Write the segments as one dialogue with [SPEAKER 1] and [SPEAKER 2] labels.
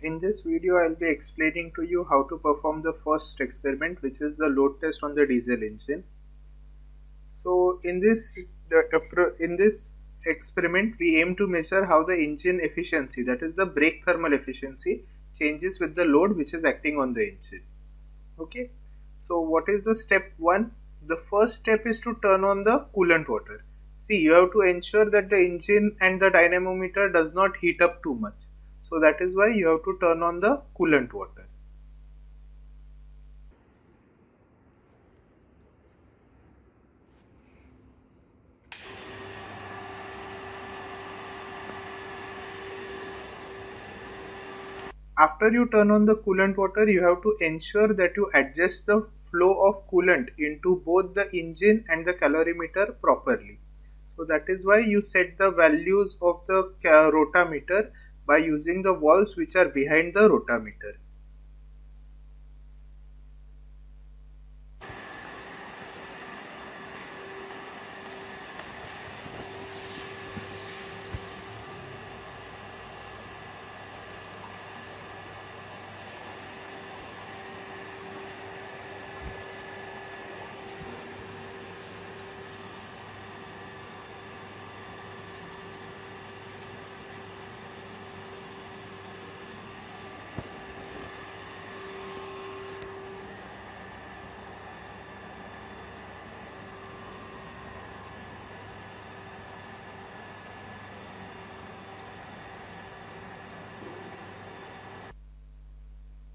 [SPEAKER 1] In this video, I'll be explaining to you how to perform the first experiment, which is the load test on the diesel engine. So in this experiment, we aim to measure how the engine efficiency, that is the brake thermal efficiency, changes with the load which is acting on the engine. Okay. So what is the step 1? The first step is to turn on the coolant water. See, you have to ensure that the engine and the dynamometer does not heat up too much. So that is why you have to turn on the coolant water. After you turn on the coolant water, you have to ensure that you adjust the flow of coolant into both the engine and the calorimeter properly. So that is why you set the values of the rotameter by using the valves which are behind the rotameter.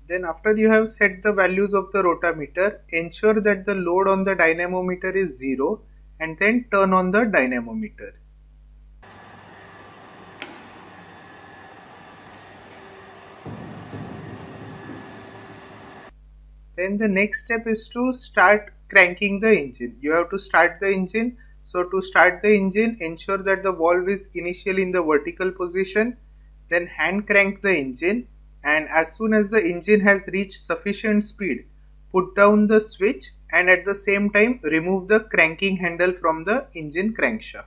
[SPEAKER 1] Then after you have set the values of the rotameter, ensure that the load on the dynamometer is 0 and then turn on the dynamometer. Then the next step is to start cranking the engine. You have to start the engine. So to start the engine, ensure that the valve is initially in the vertical position. Then hand crank the engine, and as soon as the engine has reached sufficient speed, put down the switch and at the same time remove the cranking handle from the engine crankshaft.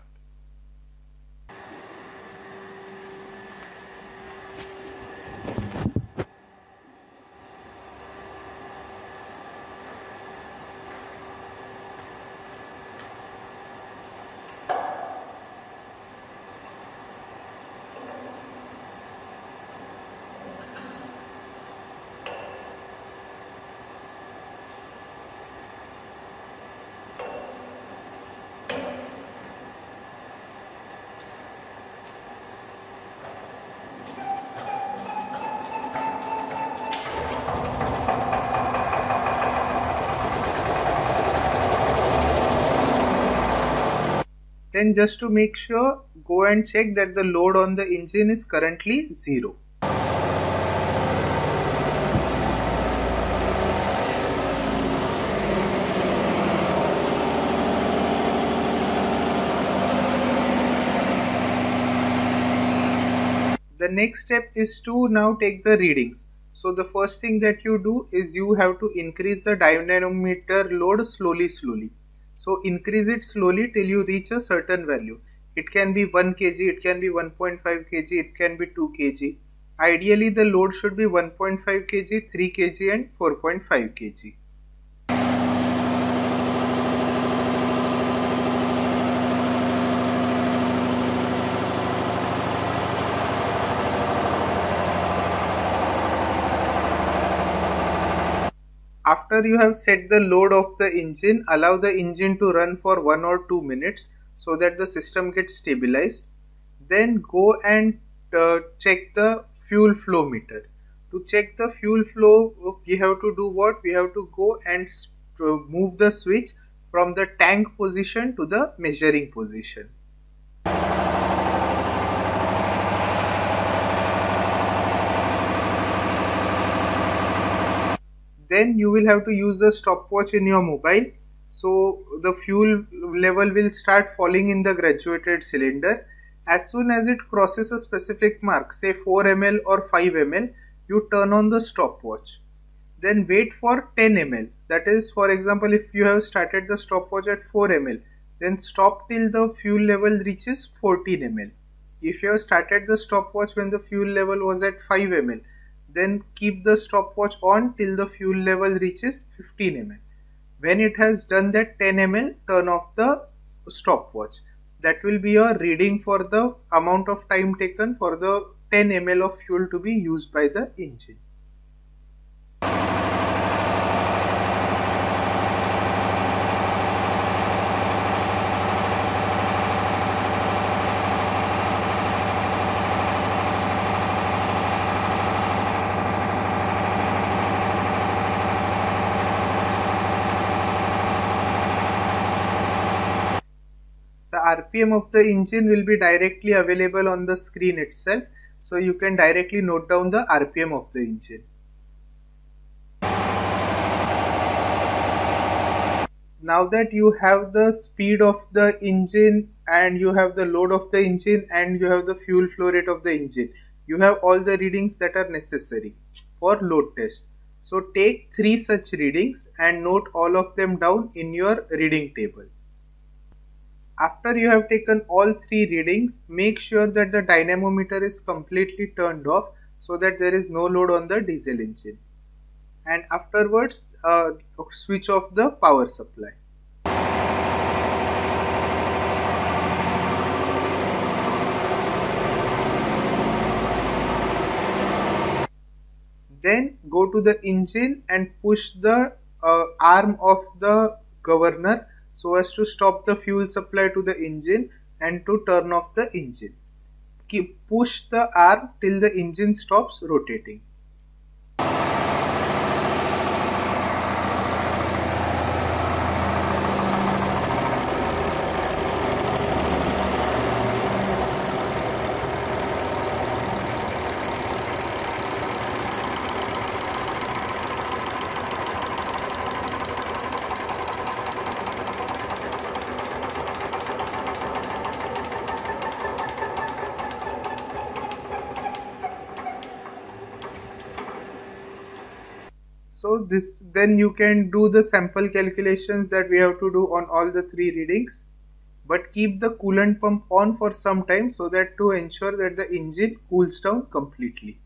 [SPEAKER 1] Then just to make sure, go and check that the load on the engine is currently 0. The next step is to now take the readings. So the first thing that you do is you have to increase the dynamometer load slowly. So increase it slowly till you reach a certain value. It can be 1 kg, it can be 1.5 kg, it can be 2 kg. Ideally the load should be 1.5 kg, 3 kg and 4.5 kg. After you have set the load of the engine, allow the engine to run for 1 or 2 minutes so that the system gets stabilized. Then go and check the fuel flow meter. To check the fuel flow, we have to do what? We have to go and move the switch from the tank position to the measuring position. Then you will have to use the stopwatch in your mobile. So the fuel level will start falling in the graduated cylinder. As soon as it crosses a specific mark, say 4 ml or 5 ml, you turn on the stopwatch. Then wait for 10 ml. That is, for example, if you have started the stopwatch at 4 ml, then stop till the fuel level reaches 14 ml. If you have started the stopwatch when the fuel level was at 5 ml, then keep the stopwatch on till the fuel level reaches 15 ml. When it has done that 10 ml, turn off the stopwatch. That will be your reading for the amount of time taken for the 10 ml of fuel to be used by the engine. The RPM of the engine will be directly available on the screen itself, so you can directly note down the RPM of the engine. Now that you have the speed of the engine and you have the load of the engine and you have the fuel flow rate of the engine, you have all the readings that are necessary for load test. So take 3 such readings and note all of them down in your reading table. After you have taken all 3 readings, make sure that the dynamometer is completely turned off so that there is no load on the diesel engine. And afterwards, switch off the power supply. Then go to the engine and push the arm of the governor so as to stop the fuel supply to the engine and to turn off the engine. Push the arm till the engine stops rotating. So then you can do the sample calculations that we have to do on all the 3 readings, but keep the coolant pump on for some time so that to ensure that the engine cools down completely.